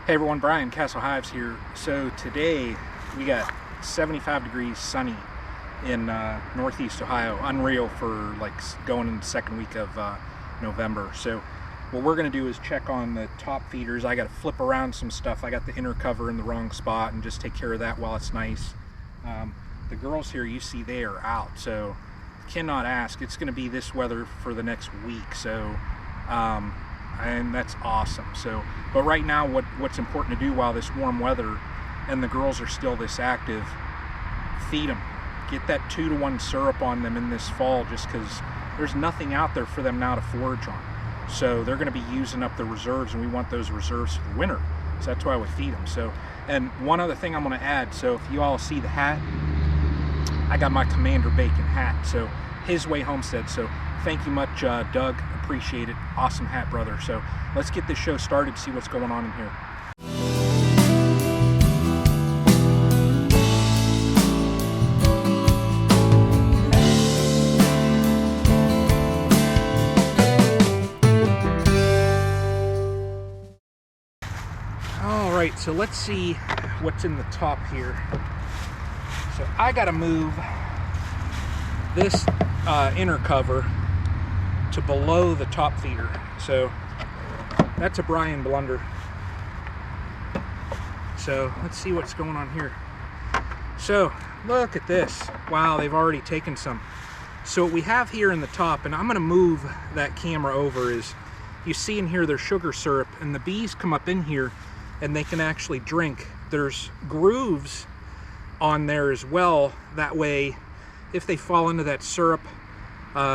Hey everyone, Brian, Castle Hives here. So today we got 75 degrees sunny in Northeast Ohio. Unreal for like going in the second week of November. So what we're gonna do is check on the top feeders. I gotta flip around some stuff. I got the inner cover in the wrong spot and just take care of that while it's nice. The girls here, you see, they are out. So cannot ask. It's gonna be this weather for the next week. So and that's awesome. So but right now what's important to do while this warm weather and the girls are still this active, feed them. Get that 2-to-1 syrup on them in this fall, just because there's nothing out there for them now to forage on. So they're going to be using up the reserves, and we want those reserves for the winter, so that's why we feed them. So, and one other thing I'm going to add, so if you all see the hat, I got my Commander Bacon hat, so His Way Homestead. So thank you much, Doug. Appreciate it. Awesome hat, brother. So let's get this show started, see what's going on in here. All right, so let's see what's in the top here. So I got to move this inner cover to below the top feeder. So that's a Brian blunder. So let's see what's going on here. So look at this. Wow, they've already taken some. So what we have here in the top, and I'm going to move that camera over, is you see in here there's sugar syrup, and the bees come up in here and they can actually drink. There's grooves on there as well. That way, if they fall into that syrup,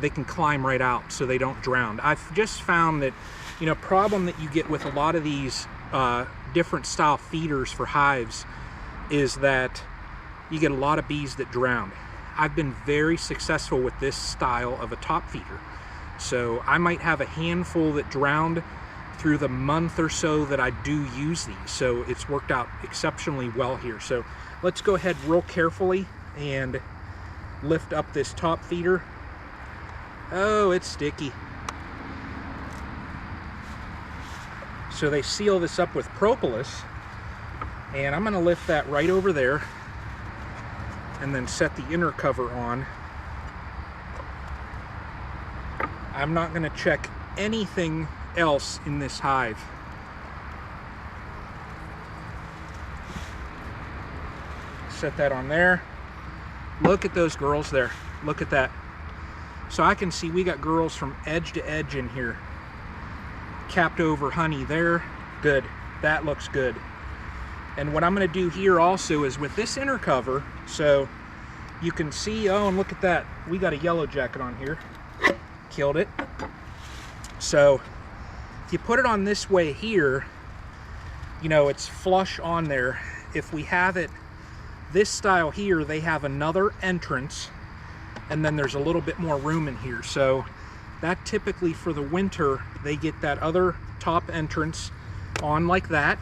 they can climb right out so they don't drown. I've just found that, you know, problem that you get with a lot of these different style feeders for hives is that you get a lot of bees that drown. I've been very successful with this style of a top feeder. So I might have a handful that drowned through the month or so that I do use these. So it's worked out exceptionally well here. So let's go ahead real carefully and lift up this top feeder. Oh, it's sticky. So they seal this up with propolis, and I'm going to lift that right over there and then set the inner cover on. I'm not going to check anything else in this hive. Set that on there. Look at those girls there. Look at that. So I can see we got girls from edge to edge in here. Capped over honey there. Good. That looks good. And what I'm going to do here also is with this inner cover, so you can see, oh, and look at that. We got a yellow jacket on here. Killed it. So if you put it on this way here, you know, it's flush on there. If we have it this style here, they have another entrance, and then there's a little bit more room in here. So that typically for the winter, they get that other top entrance on like that,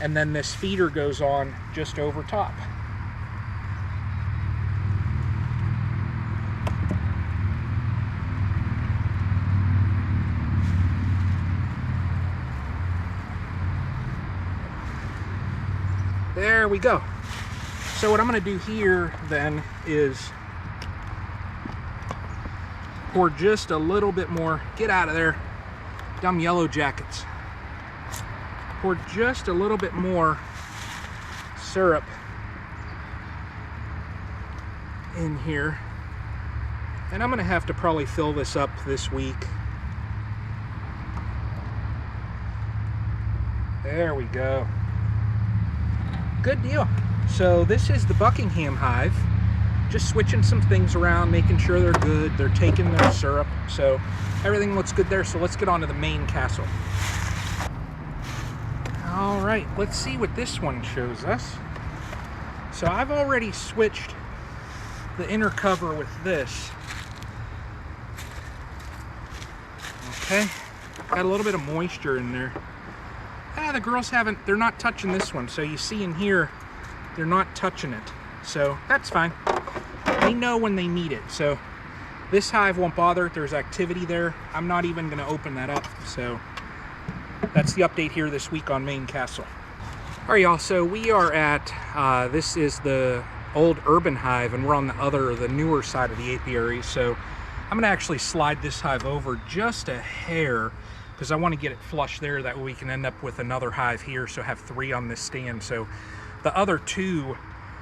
and then this feeder goes on just over top. There we go. So what I'm going to do here then is pour just a little bit more. Get out of there, dumb yellow jackets. Pour just a little bit more syrup in here. And I'm going to have to probably fill this up this week. There we go. Good deal. So this is the Buckingham hive. Just switching some things around, making sure they're good. They're taking their syrup. So everything looks good there. So let's get on to the main castle. All right, let's see what this one shows us. So I've already switched the inner cover with this. Okay, got a little bit of moisture in there. The girls they're not touching this one. So you see in here, they're not touching it. So that's fine. They know when they need it. So this hive won't bother if there's activity there. I'm not even going to open that up. So that's the update here this week on Maine Castle. All right, y'all, so we are at, this is the old urban hive, and we're on the newer side of the apiary. So I'm gonna actually slide this hive over just a hair because I want to get it flush there. That way we can end up with another hive here, so have 3 on this stand. So the other 2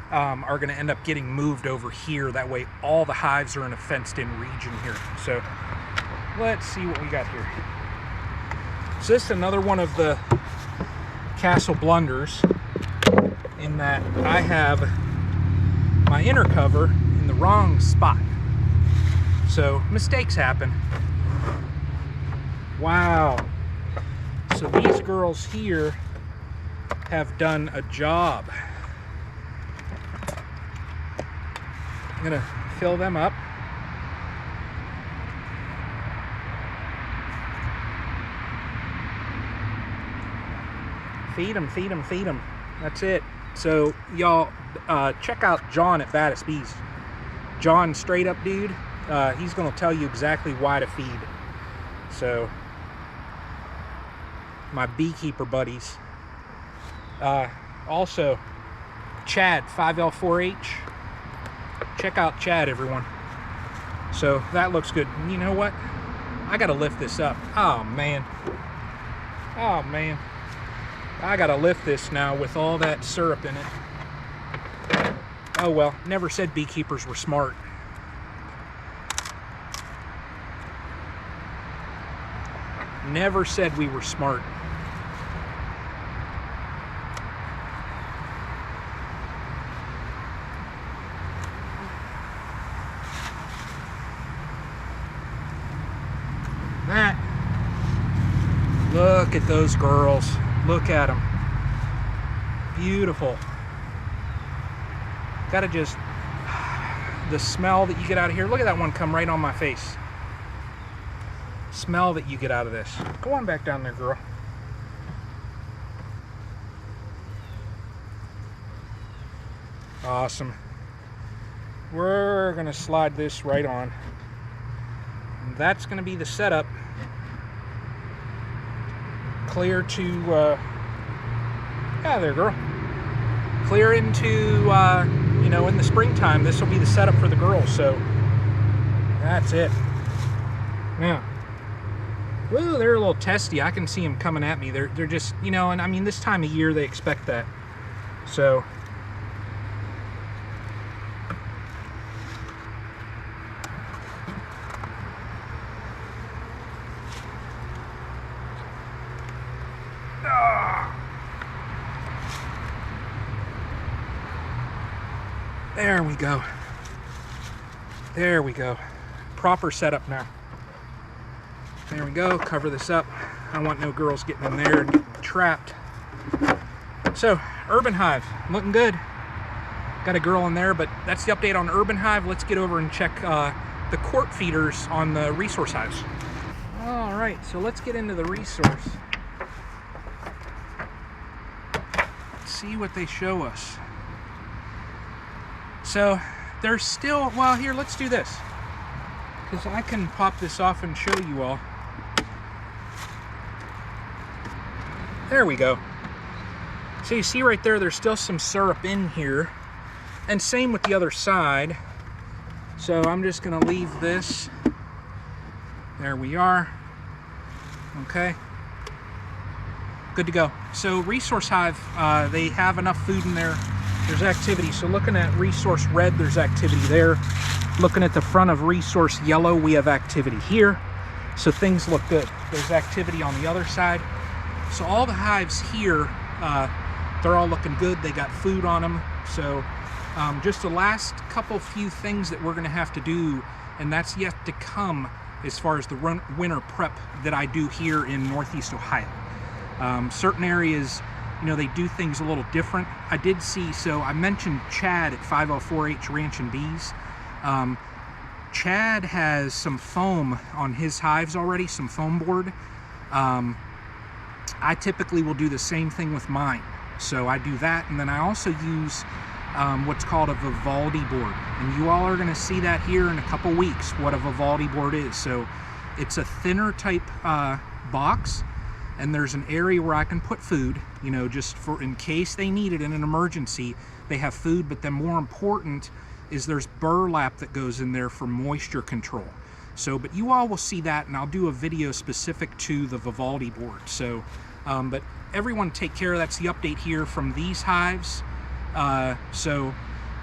are going to end up getting moved over here. That way all the hives are in a fenced-in region here. So let's see what we got here. So this is another one of the castle blunders, in that I have my inner cover in the wrong spot. So mistakes happen. Wow. So these girls here have done a job. I'm gonna fill them up. Feed them, feed them, feed them. That's it. So y'all, check out John at Baddest Bees. John, straight up dude, he's gonna tell you exactly why to feed. So my beekeeper buddies. Also, Chad, 5L4H. Check out Chad, everyone. So that looks good. And you know what? I gotta lift this up. Oh man. Oh man. I gotta lift this now with all that syrup in it. Oh well, never said beekeepers were smart. Never said we were smart. That. Look at those girls. Look at them. Beautiful. Gotta just, the smell that you get out of here. Look at that one come right on my face. Smell that you get out of this. Go on back down there, girl. Awesome. We're gonna slide this right on. And that's gonna be the setup. Clear to, yeah, there, girl. Clear into, you know, in the springtime, this will be the setup for the girls. So that's it. Now, woo, they're a little testy. I can see them coming at me. They're just, you know, and I mean, this time of year they expect that. So there we go. There we go. Proper setup now. There we go. Cover this up. I don't want no girls getting in there and getting trapped. So, Urban Hive, looking good. Got a girl in there, but that's the update on Urban Hive. Let's get over and check the quart feeders on the resource hives. All right, so let's get into the resource. Let's see what they show us. So there's still, well, here, let's do this, because I can pop this off and show you all. There we go. So you see right there, there's still some syrup in here, and same with the other side. So I'm just gonna leave this. There we are. Okay, good to go. So resource hive, they have enough food in there. There's activity. So looking at resource red, there's activity there. Looking at the front of resource yellow, we have activity here. So things look good. There's activity on the other side. So all the hives here, they're all looking good. They got food on them. So just the last few things that we're gonna have to do, and that's yet to come as far as the winter prep that I do here in Northeast Ohio. Certain areas, you know, they do things a little different. I did see, so I mentioned Chad at 5L4H Ranch and Bees. Chad has some foam on his hives already, some foam board. I typically will do the same thing with mine. So I do that, and then I also use what's called a Vivaldi board. And you all are gonna see that here in a couple weeks, what a Vivaldi board is. So it's a thinner type box and there's an area where I can put food, you know, just for in case they need it in an emergency. They have food, but then more important is there's burlap that goes in there for moisture control. So, but you all will see that, and I'll do a video specific to the Vivaldi board. So, but everyone take care. That's the update here from these hives. So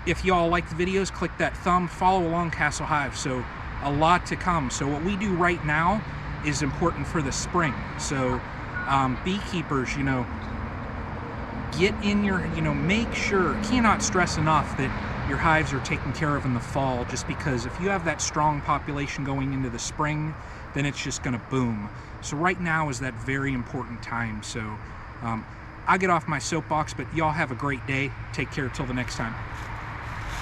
if y'all like the videos, click that thumb, follow along Castle Hive. So a lot to come. So what we do right now is important for the spring. So beekeepers, you know, get in your, you know, make sure, cannot stress enough that your hives are taken care of in the fall, just because if you have that strong population going into the spring, then it's just gonna boom. So right now is that very important time. So I'll get off my soapbox, but y'all have a great day. Take care till the next time.